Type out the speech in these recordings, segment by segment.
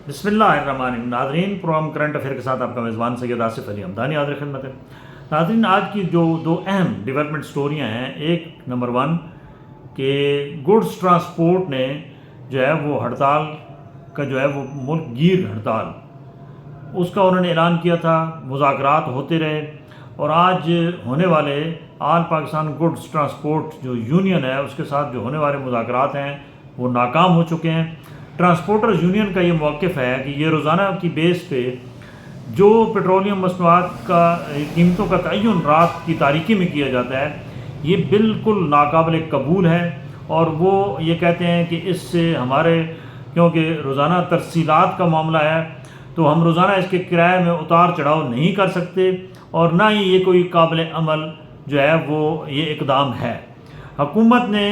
بسم اللہ الرحمن الرحیم. ناظرین، پروگرام کرنٹ افیئر کے ساتھ آپ کا میزبان سید آصف علی حمدانی حاضر خدمت ہے. ناظرین، آج کی جو دو اہم ڈیولپمنٹ سٹوریاں ہیں، ایک نمبر 1 کہ گڈس ٹرانسپورٹ نے جو ہے وہ ہڑتال کا جو ہے وہ ملک گیر ہڑتال، اس کا انہوں نے اعلان کیا تھا. مذاکرات ہوتے رہے اور آج ہونے والے آل پاکستان گڈس ٹرانسپورٹ جو یونین ہے اس کے ساتھ جو ہونے والے مذاکرات ہیں وہ ناکام ہو چکے ہیں. ٹرانسپورٹرز یونین کا یہ موقف ہے کہ یہ روزانہ کی بیس پہ جو پیٹرولیم مصنوعات کا قیمتوں کا تعین رات کی تاریکی میں کیا جاتا ہے، یہ بالکل ناقابل قبول ہے. اور وہ یہ کہتے ہیں کہ اس سے ہمارے، کیونکہ روزانہ ترسیلات کا معاملہ ہے تو ہم روزانہ اس کے کرائے میں اتار چڑھاؤ نہیں کر سکتے، اور نہ ہی یہ کوئی قابل عمل جو ہے وہ یہ اقدام ہے. حکومت نے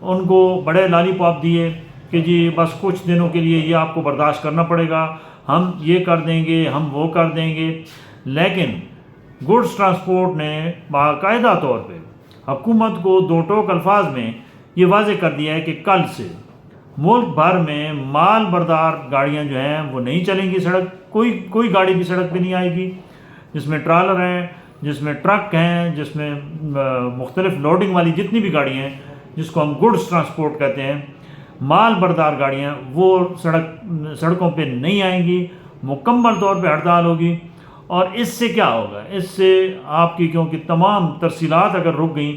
ان کو بڑے لالی پاپ دیے کہ جی بس کچھ دنوں کے لیے یہ آپ کو برداشت کرنا پڑے گا، ہم یہ کر دیں گے، ہم وہ کر دیں گے. لیکن گڈس ٹرانسپورٹ نے باقاعدہ طور پہ حکومت کو دو ٹوک الفاظ میں یہ واضح کر دیا ہے کہ کل سے ملک بھر میں مال بردار گاڑیاں جو ہیں وہ نہیں چلیں گی سڑک. کوئی گاڑی بھی سڑک پہ نہیں آئے گی، جس میں ٹرالر ہیں، جس میں ٹرک ہیں، جس میں مختلف لوڈنگ والی جتنی بھی گاڑیاں ہیں جس کو ہم گڈس ٹرانسپورٹ کہتے ہیں، مال بردار گاڑیاں وہ سڑکوں پہ نہیں آئیں گی. مکمل طور پہ ہڑتال ہوگی. اور اس سے کیا ہوگا؟ اس سے آپ کی، کیونکہ تمام ترسیلات اگر رک گئیں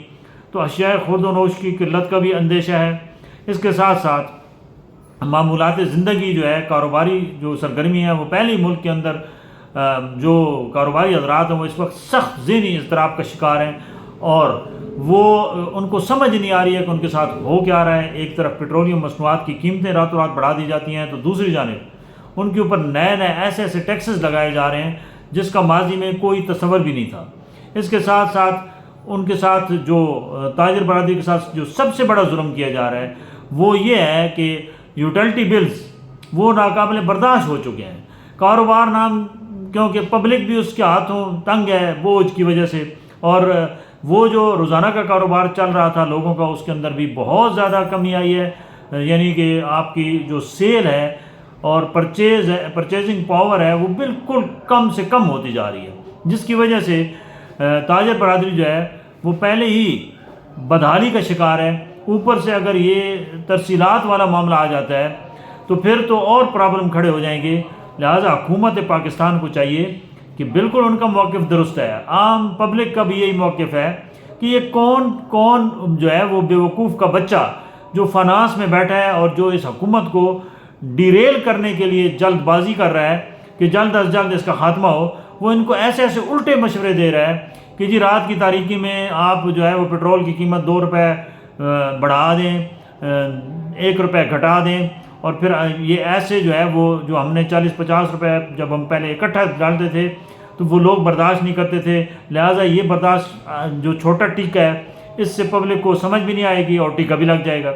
تو اشیاء خرد و نوش کی قلت کا بھی اندیشہ ہے. اس کے ساتھ ساتھ معمولات زندگی جو ہے، کاروباری جو سرگرمی ہے، وہ پہلے ہی ملک کے اندر جو کاروباری حضرات ہیں وہ اس وقت سخت ذہنی اضطراب کا شکار ہیں، اور وہ ان کو سمجھ نہیں آ رہی ہے کہ ان کے ساتھ ہو کیا رہا ہے. ایک طرف پیٹرولیم مصنوعات کی قیمتیں راتوں رات بڑھا دی جاتی ہیں، تو دوسری جانب ان کے اوپر نئے ایسے ٹیکسز لگائے جا رہے ہیں جس کا ماضی میں کوئی تصور بھی نہیں تھا. اس کے ساتھ ساتھ ان کے ساتھ جو تاجر برادری کے ساتھ جو سب سے بڑا ظلم کیا جا رہا ہے وہ یہ ہے کہ یوٹیلٹی بلز وہ ناقابل برداشت ہو چکے ہیں. کاروبار نام، کیونکہ پبلک بھی اس کے ہاتھوں تنگ ہے بوجھ کی وجہ سے، اور وہ جو روزانہ کا کاروبار چل رہا تھا لوگوں کا، اس کے اندر بھی بہت زیادہ کمی آئی ہے. یعنی کہ آپ کی جو سیل ہے اور پرچیزنگ پاور ہے وہ بالکل کم سے کم ہوتی جا رہی ہے، جس کی وجہ سے تاجر برادری جو ہے وہ پہلے ہی بدحالی کا شکار ہے. اوپر سے اگر یہ ترسیلات والا معاملہ آ جاتا ہے تو پھر تو اور پرابلم کھڑے ہو جائیں گے. لہٰذا حکومت پاکستان کو چاہیے کہ بالکل ان کا موقف درست ہے، عام پبلک کا بھی یہی موقف ہے کہ یہ کون جو ہے وہ بیوقوف کا بچہ جو فنانس میں بیٹھا ہے اور جو اس حکومت کو ڈیریل کرنے کے لیے جلد بازی کر رہا ہے کہ جلد از جلد اس کا خاتمہ ہو، وہ ان کو ایسے الٹے مشورے دے رہا ہے کہ جی رات کی تاریکی میں آپ جو ہے وہ پیٹرول کی قیمت 2 روپے بڑھا دیں، 1 روپے گھٹا دیں، اور پھر یہ ایسے جو ہے وہ جو ہم نے 40-50 روپے جب ہم پہلے اکٹھا ڈالتے تھے تو وہ لوگ برداشت نہیں کرتے تھے. لہٰذا یہ برداشت جو چھوٹا ٹیکہ ہے اس سے پبلک کو سمجھ بھی نہیں آئے گی اور ٹیکہ بھی لگ جائے گا.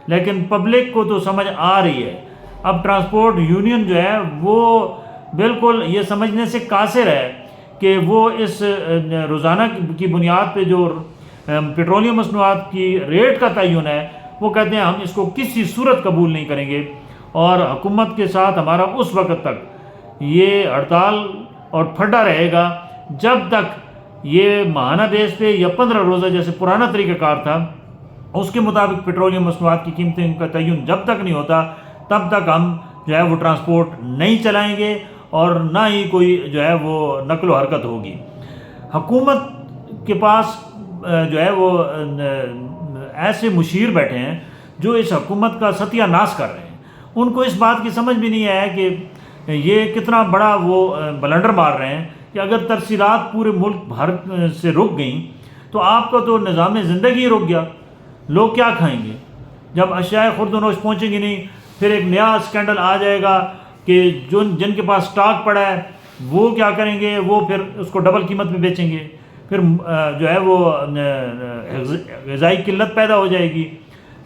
لیکن پبلک کو تو سمجھ آ رہی ہے. اب ٹرانسپورٹ یونین جو ہے وہ بالکل یہ سمجھنے سے قاصر ہے کہ وہ اس روزانہ کی بنیاد پہ جو پیٹرولیم مصنوعات کی ریٹ کا تعین ہے وہ کہتے ہیں ہم اس کو کسی صورت قبول نہیں کریں گے، اور حکومت کے ساتھ ہمارا اس وقت تک یہ ہڑتال اور پھڈا رہے گا جب تک یہ ماہانہ بیس پہ یا 15 روزہ جیسے پرانا طریقہ کار تھا اس کے مطابق پیٹرولیم مصنوعات کی قیمتیں کا تعین جب تک نہیں ہوتا تب تک ہم جو ہے وہ ٹرانسپورٹ نہیں چلائیں گے اور نہ ہی کوئی جو ہے وہ نقل و حرکت ہوگی. حکومت کے پاس جو ہے وہ ایسے مشیر بیٹھے ہیں جو اس حکومت کا ستیہ ناش کر رہے ہیں. ان کو اس بات کی سمجھ بھی نہیں ہے کہ یہ کتنا بڑا وہ بلنڈر مار رہے ہیں کہ اگر ترسیلات پورے ملک بھر سے رک گئیں تو آپ کا تو نظام زندگی رک گیا. لوگ کیا کھائیں گے جب اشیاء خرد و نوش پہنچیں گی نہیں؟ پھر ایک نیا اسکینڈل آ جائے گا کہ جن کے پاس سٹاک پڑا ہے وہ کیا کریں گے، وہ پھر اس کو ڈبل قیمت میں بیچیں گے، پھر جو ہے وہ غذائی قلت پیدا ہو جائے گی.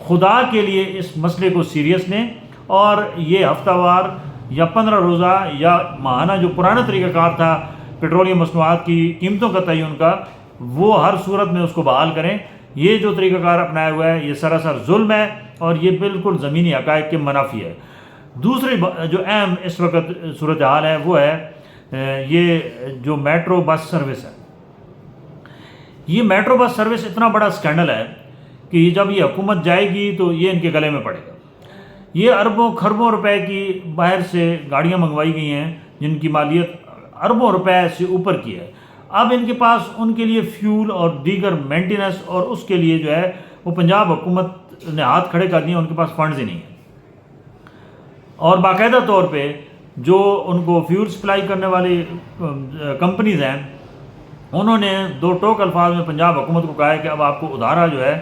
خدا کے لیے اس مسئلے کو سیریس لیں، اور یہ ہفتہ وار یا 15 روزہ یا ماہانہ جو پرانا طریقہ کار تھا پیٹرولیم مصنوعات کی قیمتوں کا تعین کا، وہ ہر صورت میں اس کو بحال کریں. یہ جو طریقہ کار اپنایا ہوا ہے یہ سراسر ظلم ہے اور یہ بالکل زمینی حقائق کے منافی ہے. دوسری جو اہم اس وقت صورتحال ہے وہ ہے یہ جو میٹرو بس سروس ہے. یہ میٹرو بس سروس اتنا بڑا سکینڈل ہے کہ جب یہ حکومت جائے گی تو یہ ان کے گلے میں پڑے گا. یہ اربوں خربوں روپے کی باہر سے گاڑیاں منگوائی گئی ہیں جن کی مالیت اربوں روپے سے اوپر کی ہے. اب ان کے پاس ان کے لیے فیول اور دیگر مینٹیننس اور اس کے لیے جو ہے وہ پنجاب حکومت نے ہاتھ کھڑے کر دیے، ان کے پاس فنڈز ہی نہیں ہیں. اور باقاعدہ طور پہ جو ان کو فیول سپلائی کرنے والی کمپنیز ہیں انہوں نے دو ٹوک الفاظ میں پنجاب حکومت کو کہا ہے کہ اب آپ کو ادھارا جو ہے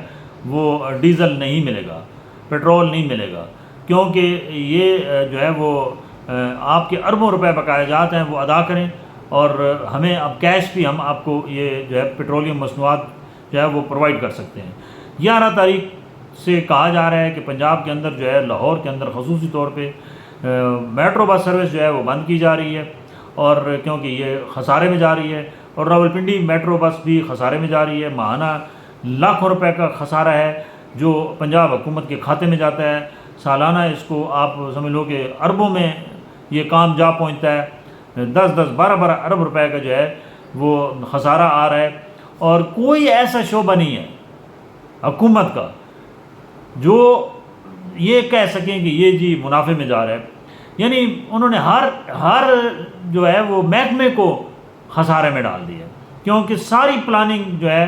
وہ ڈیزل نہیں ملے گا، پیٹرول نہیں ملے گا، کیونکہ یہ جو ہے وہ آپ کے اربوں روپے بقایا جات ہیں وہ ادا کریں، اور ہمیں اب کیش بھی ہم آپ کو یہ جو ہے پیٹرولیم مصنوعات جو ہے وہ پرووائڈ کر سکتے ہیں. 11 تاریخ سے کہا جا رہا ہے کہ پنجاب کے اندر جو ہے لاہور کے اندر خصوصی طور پہ میٹرو بس سروس جو ہے وہ بند کی جا رہی ہے، اور کیونکہ یہ خسارے میں جا رہی ہے، اور راولپنڈی میٹرو بس بھی خسارے میں جا رہی ہے. ماہانہ لاکھوں روپے کا خسارہ ہے جو پنجاب حکومت کے کھاتے میں جاتا ہے. سالانہ اس کو آپ سمجھ لو کہ اربوں میں یہ کام جا پہنچتا ہے. 10 12 ارب روپے کا جو ہے وہ خسارہ آ رہا ہے، اور کوئی ایسا شعبہ نہیں ہے حکومت کا جو یہ کہہ سکیں کہ یہ جی منافع میں جا رہا ہے. یعنی انہوں نے ہر جو ہے وہ محکمے کو خسارے میں ڈال دیا، کیونکہ ساری پلاننگ جو ہے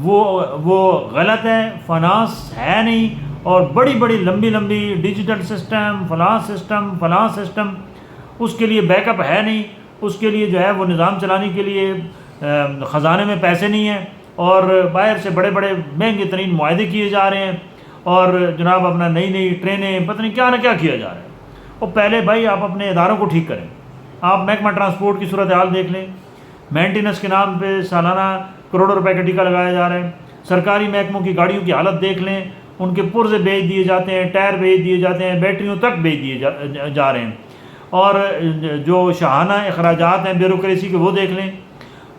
وہ غلط ہے، فنانس ہے نہیں، اور بڑی بڑی لمبی ڈیجیٹل سسٹم فلاں سسٹم اس کے لیے بیک اپ ہے نہیں، اس کے لیے جو ہے وہ نظام چلانے کے لیے خزانے میں پیسے نہیں ہیں، اور باہر سے بڑے مہنگے ترین معاہدے کیے جا رہے ہیں، اور جناب اپنا نئی ٹرینیں پتہ نہیں کیا نہ کیا کیا جا رہا ہے. اور پہلے بھائی آپ اپنے اداروں کو ٹھیک کریں. آپ محکمہ ٹرانسپورٹ کی صورتحال دیکھ لیں، مینٹیننس کے نام پہ سالانہ کروڑوں روپے کا ٹیکہ لگایا جا رہا ہے. سرکاری محکموں کی گاڑیوں کی حالت دیکھ لیں، ان کے پرزے بیچ دیے جاتے ہیں، ٹائر بیچ دیے جاتے ہیں، بیٹریوں تک بیچ دیے جا رہے ہیں. اور جو شاہانہ اخراجات ہیں بیوروکریسی کے وہ دیکھ لیں.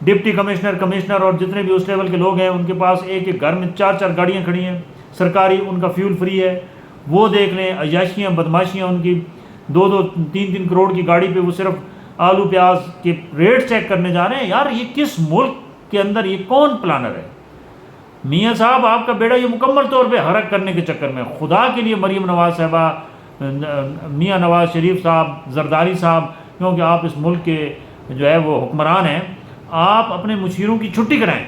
ڈپٹی کمشنر اور جتنے بھی اس لیول کے لوگ ہیں ان کے پاس ایک گھر میں 4 گاڑیاں کھڑی ہیں سرکاری، ان کا فیول فری ہے. وہ دیکھ لیں. عیاشیاں بدماشیاں ان کی 2-3 کروڑ کی گاڑی پہ وہ صرف آلو پیاز کے ریٹ چیک کرنے جا رہے ہیں. یار یہ کس ملک کے اندر یہ کون پلانر ہے؟ میاں صاحب آپ کا بیڑا یہ مکمل طور پہ حرک کرنے کے چکر میں، خدا کے لیے مریم نواز صاحبہ، میاں نواز شریف صاحب، زرداری صاحب، کیونکہ آپ اس ملک کے جو ہے وہ حکمران ہیں، آپ اپنے مشیروں کی چھٹی کرائیں.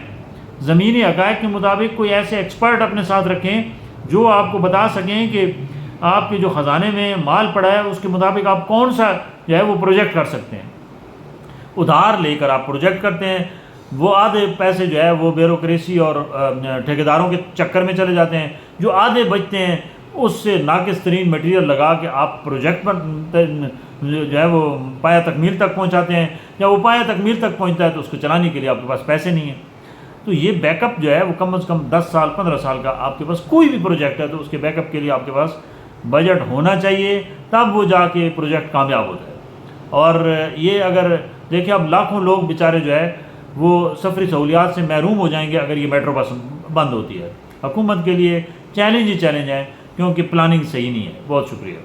زمینی حقائق کے مطابق کوئی ایسے ایکسپرٹ اپنے ساتھ رکھیں جو آپ کو بتا سکیں کہ آپ کے جو خزانے میں مال پڑا ہے اس کے مطابق آپ کون سا جو ہے وہ پروجیکٹ کر سکتے ہیں. ادھار لے کر آپ پروجیکٹ کرتے ہیں، وہ آدھے پیسے جو ہے وہ بیوروکریسی اور ٹھیکیداروں کے چکر میں چلے جاتے ہیں. جو آدھے بچتے ہیں اس سے ناقص ترین میٹیریل لگا کے آپ پروجیکٹ پر جو ہے وہ پایا تکمیل تک پہنچاتے ہیں. یا وہ پایا تکمیل تک پہنچتا ہے تو اس کو چلانے کے لیے آپ کے پاس پیسے نہیں ہیں. تو یہ بیک اپ جو ہے وہ کم از کم 10 سال 15 سال کا آپ کے پاس کوئی بھی پروجیکٹ ہے تو اس کے بیک اپ کے لیے آپ کے پاس بجٹ ہونا چاہیے، تب وہ جا کے پروجیکٹ کامیاب ہوتا ہے. اور یہ اگر دیکھیں اب لاکھوں لوگ بیچارے جو ہے وہ سفری سہولیات سے محروم ہو جائیں گے اگر یہ میٹرو بس بند ہوتی ہے. حکومت کے لیے چیلنج ہی چیلنج ہے کیونکہ پلاننگ صحیح نہیں ہے. بہت شکریہ.